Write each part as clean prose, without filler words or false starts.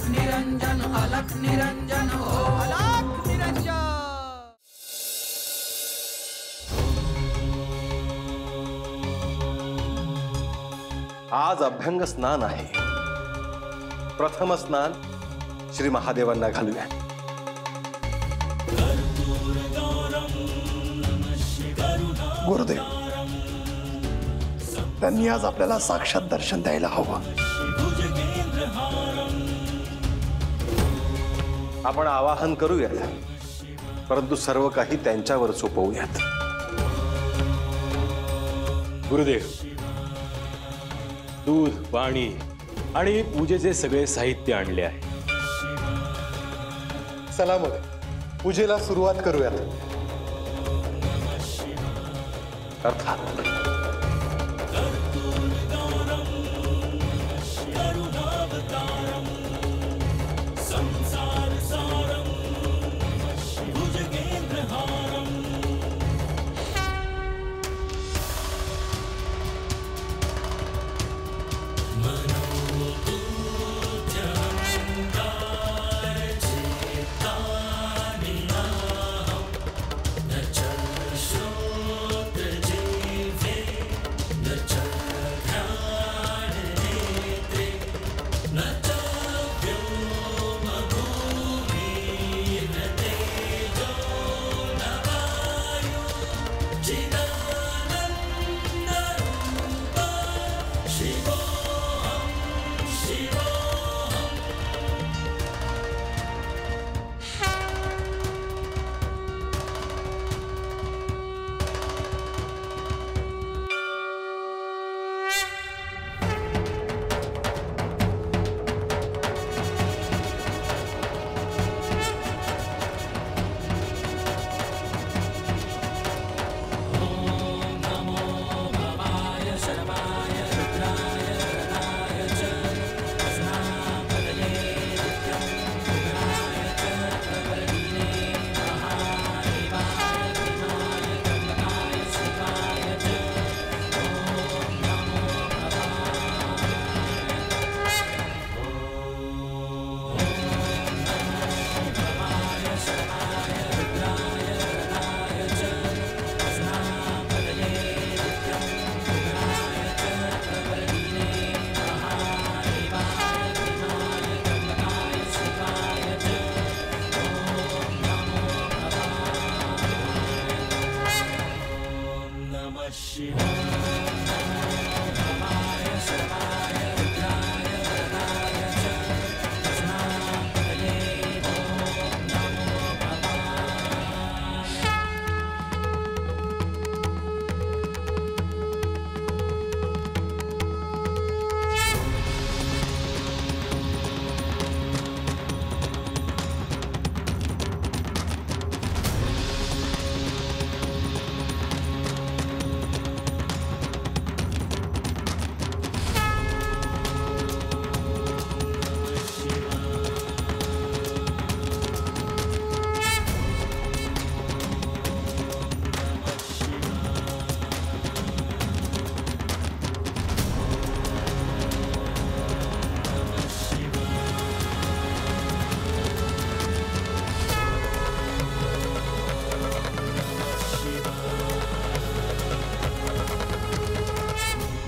निरंजन अलख निरंजन हो अलख निरंजन। आज अभ्यंग स्नान आहे। प्रथम स्नान श्री महादेवांना घालूया। गुरुदेव, त्यांनी आज आपल्याला साक्षात दर्शन द्यायला हवं। आपण आवाहन करूयात, परंतु सर्व काही त्यांच्यावर सोपवूयात। गुरुदेव, दूध, पाणी आणि पूजेचे सगळे साहित्य आणले आहे। चला मग पूजेला सुरुवात करूयात। अर्थात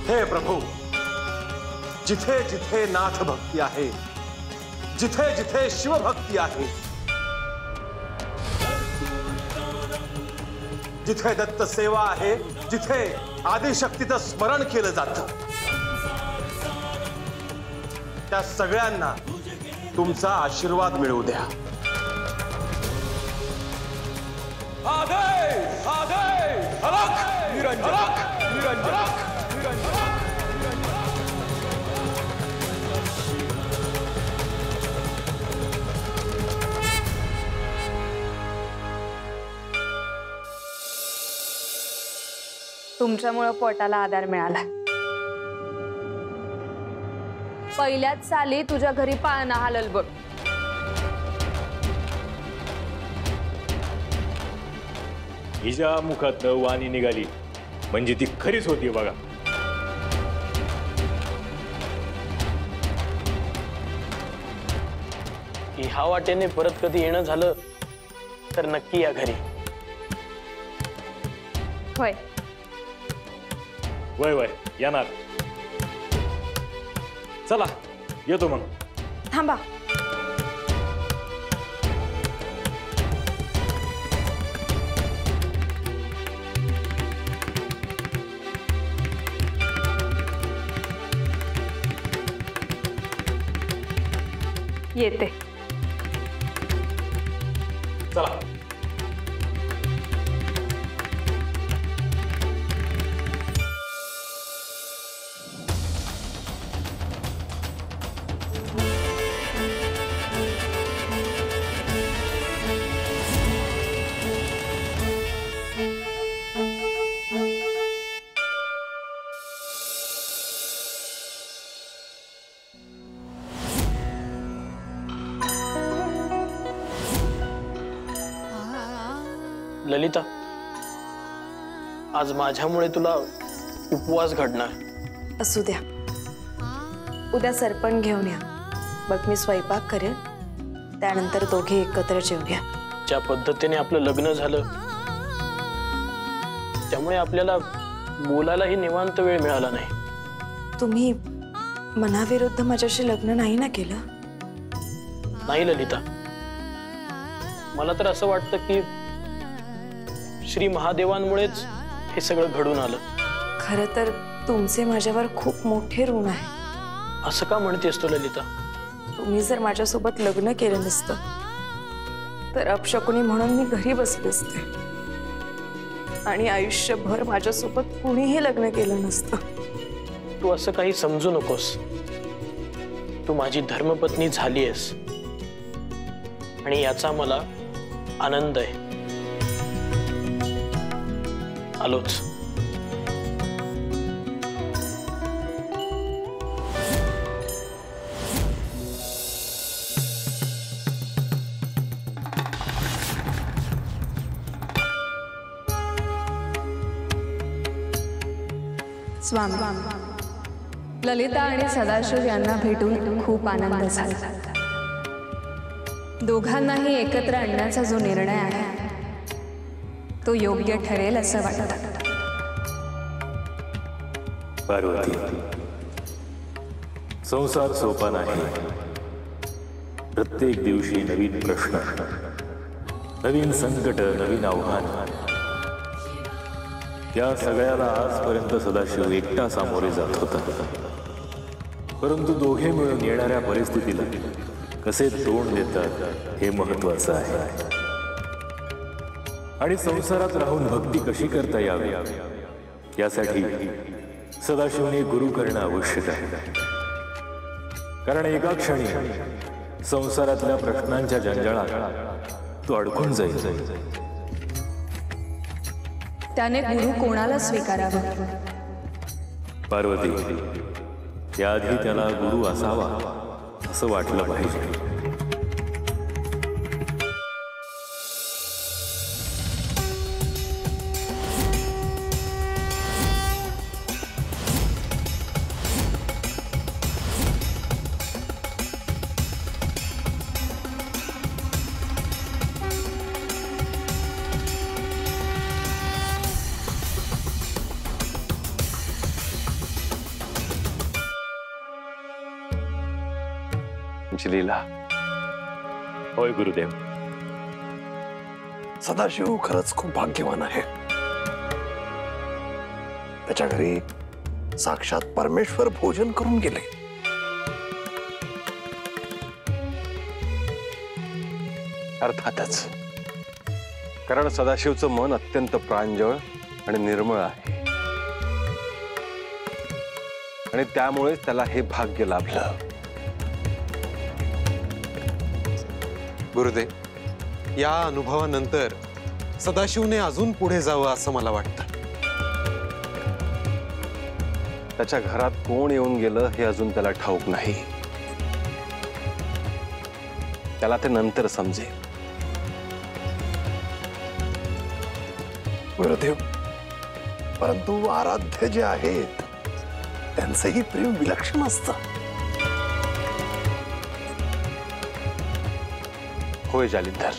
हे प्रभू, जिथे जिथे नाथ भक्ती आहे, जिथे जिथे शिवभक्ती आहे, जिथे दत्त सेवा आहे, जिथे आदिशक्तीचं स्मरण केलं जातं, त्या सगळ्यांना तुमचा आशीर्वाद मिळू द्या। आदेश आदेश अलख निरंजन अलख निरंजन। तुमच्यामुळे पोटाला आधार मिळाला। पहिल्याच साली तुझ्या घरी पाळणा हालल बघ। हिच्या मुखात वाणी निघाली म्हणजे ती खरीच होती बघा। ह्या वाटेने परत कधी येणं झालं तर नक्की या घरी. होय. वय वय येणार. चला येतो मग. थांबा. येते. चला. ललिता, आज माझ्यामुळे तुला उपवास घडणार. असू द्या. उद्या सरपण घेऊन या. बघ मी स्वयंपाक करेन, त्यानंतर दोघे एकत्र जेवूया. ज्या पद्धतीने आपलं लग्न झालं त्यामुळे आपल्याला बोलायलाही निवांत वेळ मिळाला नाही. तुम्ही मनाविरुद्ध माझ्याशी लग्न नाही ना केलं? नाही ललिता, मला तर असं वाटतं की श्री महादेवांमुळेच हे सगळं घडून आलं. खरं तर तुमचे माझ्यावर खूप मोठे ऋण आहे. असं का म्हणतेस तू ललिता? तुम्ही जर माझ्यासोबत लग्न केलं नसतं तर अपशकुनी म्हणून मी घरी बसले असते आणि आयुष्यभर माझ्यासोबत कुणीही लग्न केलं नसतं. तू असं काही समजू नकोस. तू माझी धर्मपत्नी झालीयस आणि याचा मला आनंद आहे. आलोच. स्वामी. ललिता आणि सदाशिव यांना भेटून खूप आनंद झाला. दोघांनाही एकत्र आणण्याचा जो निर्णय आहे तो योग्य ठरेल असं वाटतं. पार्वती, संसार सोपा नाही. प्रत्येक दिवशी नवीन प्रश्न, नवीन संकट, नवीन आव्हान. त्या सगळ्याला आजपर्यंत सदाशिव एकटा सामोरे जात होता. परंतु दोघे मिळून येणाऱ्या परिस्थितीला कसे तोंड देतात हे महत्वाचं आहे. आणि संसारात राहून भक्ती कशी करता यावी यासाठी सदाशिवने गुरु करणं आवश्यक आहे. कारण एका क्षणी संसारातल्या प्रश्नांच्या जंजाळात तो अडकून जाईल. त्याने गुरु कोणाला स्वीकारावं? पार्वती, याआधी त्याला गुरु असावा असं वाटलं पाहिजे. लीला. होय गुरुदेव. सदाशिव खरंच खूप भाग्यवान आहे. त्याच्या घरी साक्षात परमेश्वर भोजन करून गेले. अर्थातच. कारण सदाशिवचं मन अत्यंत प्रांजळ आणि निर्मळ आहे आणि त्यामुळे त्याला हे भाग्य लाभलं. गुरुदेव, या अनुभवानंतर सदाशिवने अजून पुढे जावं असं मला वाटतं. त्याच्या घरात कोण येऊन गेलं हे अजून त्याला ठाऊक नाही. त्याला ते नंतर समजेल. गुरुदेव, परंतु आराध्य जे आहेत त्यांचंही प्रेम विलक्षण असतं. होय जालिंदर,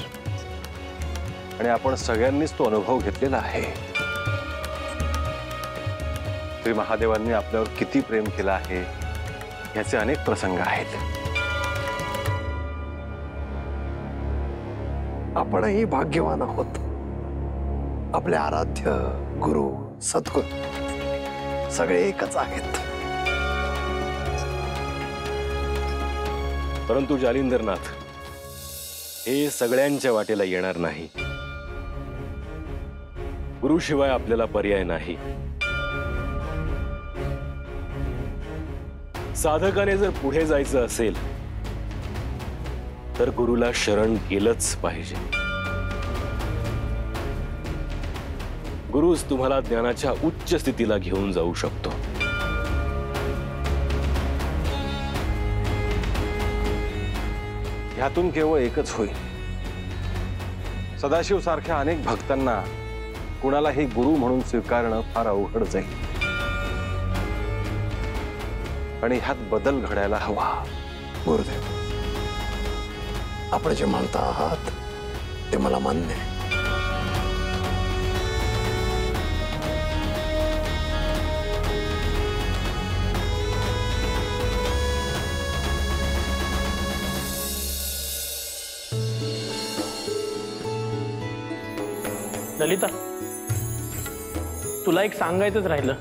आणि आपण सगळ्यांनीच तो अनुभव घेतलेला आहे। श्री महादेवांनी आपल्यावर किती प्रेम केलं आहे याचे अनेक प्रसंग आहेत। आपणही भाग्यवान आहोत। आपले आराध्य गुरु सद्गुरू सगळे एकच आहेत। परंतु जालिंदरनाथ, हे सगळ्यांच्या वाटेला येणार नाही। गुरुशिवाय आपल्याला पर्याय नाही। साधकाने जर पुढे जायचं असेल तर गुरुला शरण गेलंच पाहिजे। गुरुच तुम्हाला ज्ञानाच्या उच्च स्थितीला घेऊन जाऊ शकतो। ह्यातून केवळ एकच होईल, सदाशिव सारख्या अनेक भक्तांना कुणालाही गुरु म्हणून स्वीकारणं फार अवघड जाईल, आणि ह्यात बदल घडायला हवा। गुरुदेव, आपण जे म्हणता आहात ते मला मान्य आहे। ललिता, तुला एक सांगायचंच राहिलं।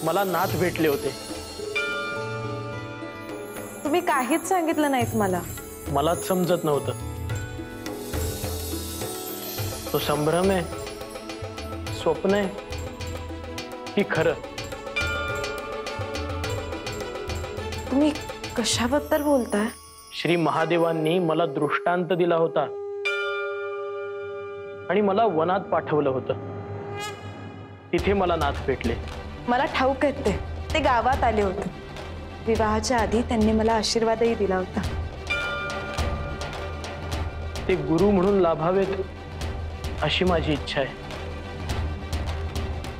मला नाथ भेटले होते। तुम्ही काहीच सांगितलं नाहीत मला। मलाच समजत नव्हतं, तो संभ्रम आहे, स्वप्न आहे की खरं? तुम्ही कशाबद्दल बोलताय? श्री महादेवांनी मला दृष्टांत दिला होता आणि मला वनात पाठवलं होतं। तिथे मला नाथ भेटले। मला ठाऊक आहे ते गावात आले होते। विवाहाच्या आधी त्यांनी मला आशीर्वादही दिला होता। ते गुरु म्हणून लाभावेत अशी माझी इच्छा आहे।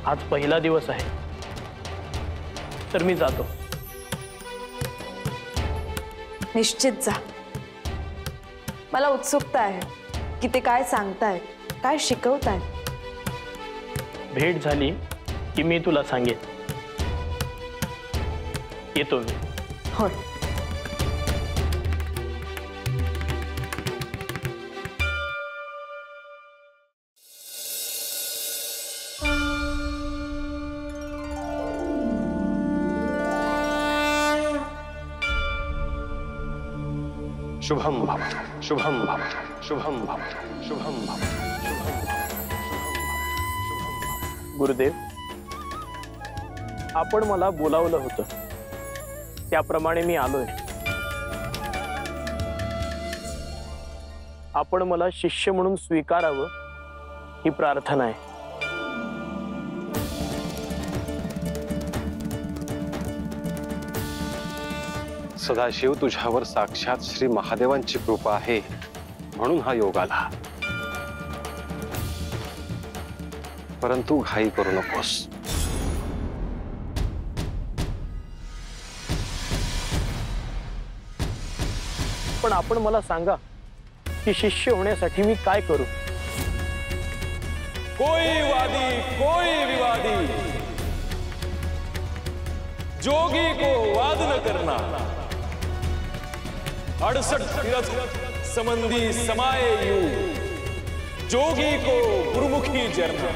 आज पहिला दिवस आहे, तर मी जातो। निश्चित जा। मला उत्सुकता आहे की ते काय सांगतायत, काय शिकवतायत। भेट झाली की मी तुला सांगेन। येतो मी। होय। शुभम भवतु, शुभम भवतु, शुभम भवतु, शुभम भवतु। गुरुदेव, आपण मला बोलावलं होतं, त्याप्रमाणे मी आलोय। आपण मला शिष्य म्हणून स्वीकारावं ही प्रार्थना आहे। सदाशिव, तुझ्यावर साक्षात श्री महादेवांची कृपा आहे म्हणून हा योग आला, परंतु घाई करू नकोस। पण आपण मला सांगा की शिष्य होण्यासाठी मी काय करू? कोई वादी कोई विवादी, जोगी को वाद न करना, 68 तीरथ समंदी समाये यू, जोगी को गुरुमुखी जरना।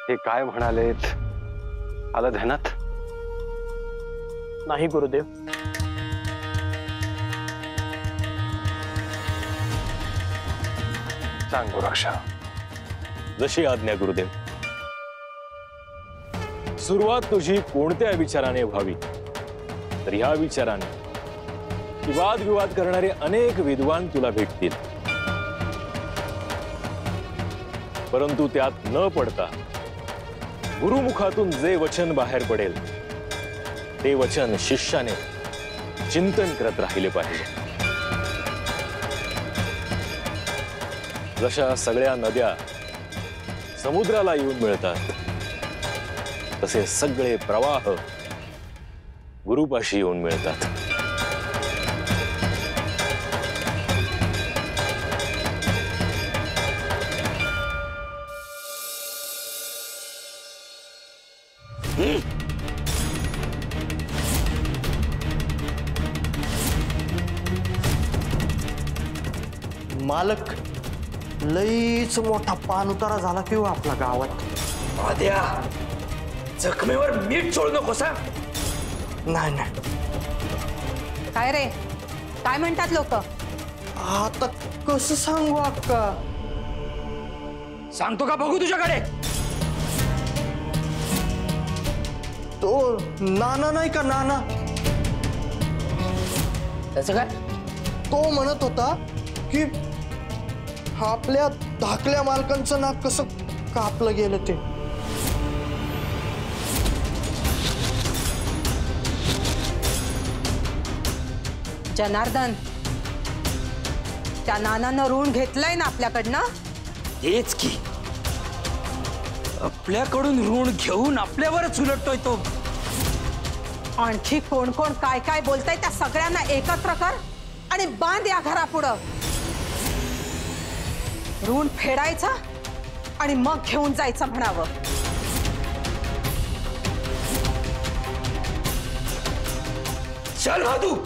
हे काय म्हणालेत, आलं ध्यानात? नाही गुरुदेव। सांग गोरक्षा। जशी आज्ञा गुरुदेव। सुरुवात तुझी कोणत्या विचाराने व्हावी, तर ह्या विचाराने वाद विवाद करणारे अनेक विद्वान तुला भेटतील, परंतु त्यात न पडता गुरुमुखातून जे वचन बाहेर पडेल ते वचन शिष्याने चिंतन करत राहिले पाहिजे। जशा सगळ्या नद्या समुद्राला येऊन मिळतात, तसे सगळे प्रवाह गुरुपाशी येऊन मिळतात. मालक, लईच मोठा पान उतारा झाला की हो आपल्या गावात. आद्या, जखमेवर मीठ चोळू नकोस हा. नाही नाही, काय रे, काय म्हणतात लोक? आता कसं सांगू अक्का? सांगतो का बघू तुझ्याकडे? तो नाना नाही का, नाना? त्याचं काय? तो म्हणत होता की आपल्या धाकल्या मालकांचं नाक कसं कापलं गेलं ते. जनार्दन, त्या नानानं ऋण घेतलंय ना आपल्याकडनं? हेच की, आपल्याकडून ऋण घेऊन आपल्यावरच उलटतोय तो. आणखी कोण कोण काय काय बोलताय त्या सगळ्यांना एकत्र कर आणि बांध या घरापुढं. ऋण फेडायचं आणि मग घेऊन जायचं म्हणावं. चल भादू.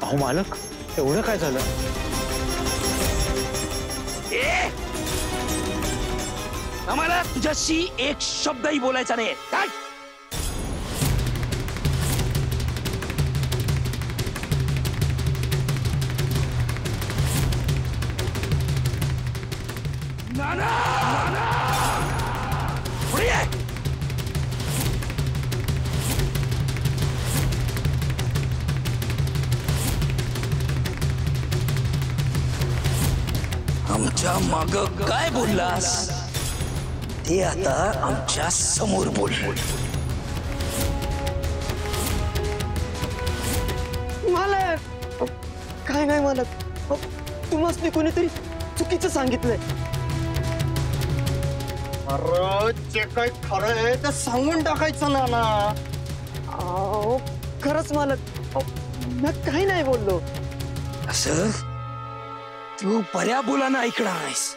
अहो मालक, एवढं काय झालं? आम्हाला तुझ्याशी एक शब्दही बोलायचा नाही. काय? नाना, नाना, पुढे ये. आमच्या माग काय बोललास ते आता आमच्या समोर बोल. मालक, काय नाही मालक, तुम्हाला कोणीतरी चुकीचं सांगितलंय. अरे जे काय खरं आहे ते सांगून टाकायचं नाना. अहो खरंच मालक, मी काही नाही बोललो. असं तू बऱ्या बोलानं ऐकणार नाहीस.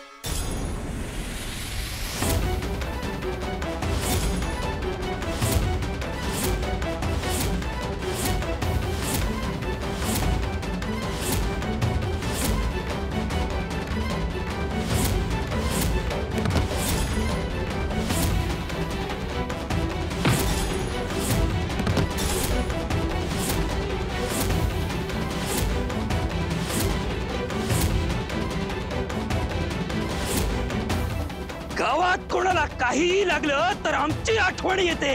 गावात कोणाला काहीही लागलं तर आमची आठवण येते.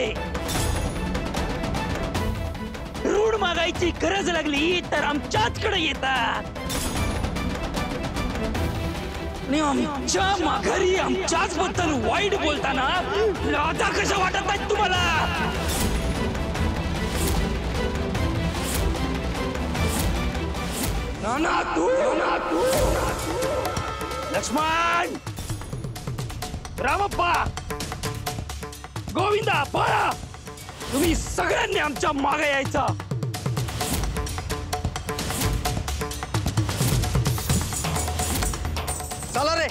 ऋण मागायची गरज लागली तर आमच्याचकडे येतात. आणि आमच्या माघारी आमच्याच बद्दल वाईट बोलताना लादा कशा वाटत नाहीत तुम्हाला? नाना तू, लक्ष्मण, रामप्पा, गोविंदा, बाळा, तुम्ही सगळ्यांनी आमच्या मागे यायचा. चला रे.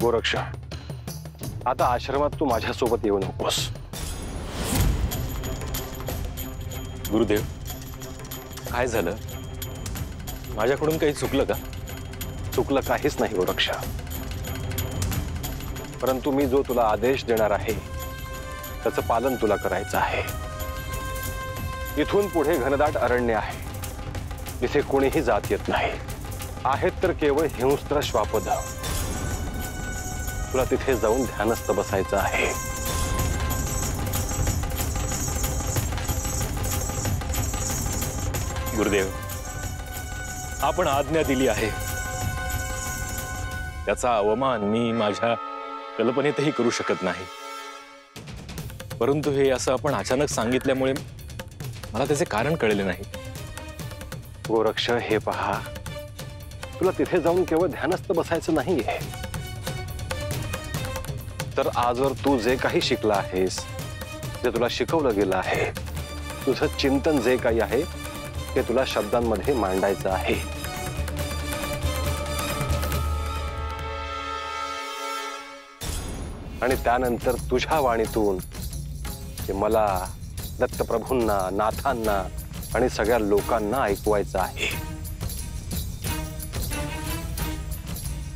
गोरक्षा, आता आश्रमात तू माझ्यासोबत येऊ नकोस. गुरुदेव, काय झालं? माझ्याकडून काही चुकलं का? चुकलं काहीच नाही गोरक्षा, परंतु मी जो तुला आदेश देणार आहे त्याचं पालन तुला करायचं आहे. इथून पुढे घनदाट अरण्य आहे, इथे कोणीही जात येत नाही. आहेत तर केवळ हिंस्त्र श्वापद. तुला तिथे जाऊन ध्यानस्थ बसायचं आहे. गुरुदेव, आपण आज्ञा दिली आहे, त्याचा अवमान मी माझ्या कल्पनेतही करू शकत नाही. परंतु हे असं आपण अचानक सांगितल्यामुळे मला त्याचे कारण कळले नाही. गोरक्ष, हे पहा, तुला तिथे जाऊन केवळ ध्यानस्थ बसायचं नाहीये, तर आजवर तू जे काही शिकला आहेस, जे तुला शिकवलं गेलं आहे, तुझं चिंतन जे काही आहे ते तुला शब्दांमध्ये मांडायचं आहे. आणि त्यानंतर तुझ्या वाणीतून ते मला, दत्तप्रभूंना, नाथांना आणि सगळ्या लोकांना ऐकवायचं आहे.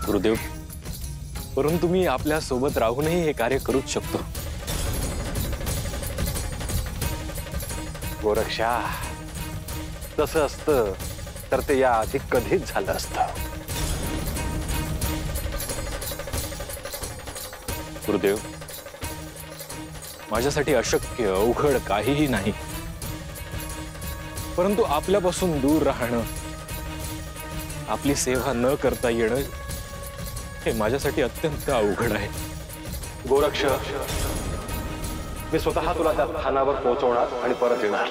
गुरुदेव, परंतु मी आपल्या सोबत राहूनही हे कार्य करूच शकतो. गोरक्षा, तसं असतं तर ते याआधी कधीच झालं असतं. गुरुदेव, माझ्यासाठी अशक्य, अवघड काहीही नाही. परंतु आपल्यापासून दूर राहणं, आपली सेवा न करता येणं, हे माझ्यासाठी अत्यंत अवघड आहे. गोरक्ष, मी स्वतः तुला त्या स्थानावर पोहोचवणार आणि परत येणार.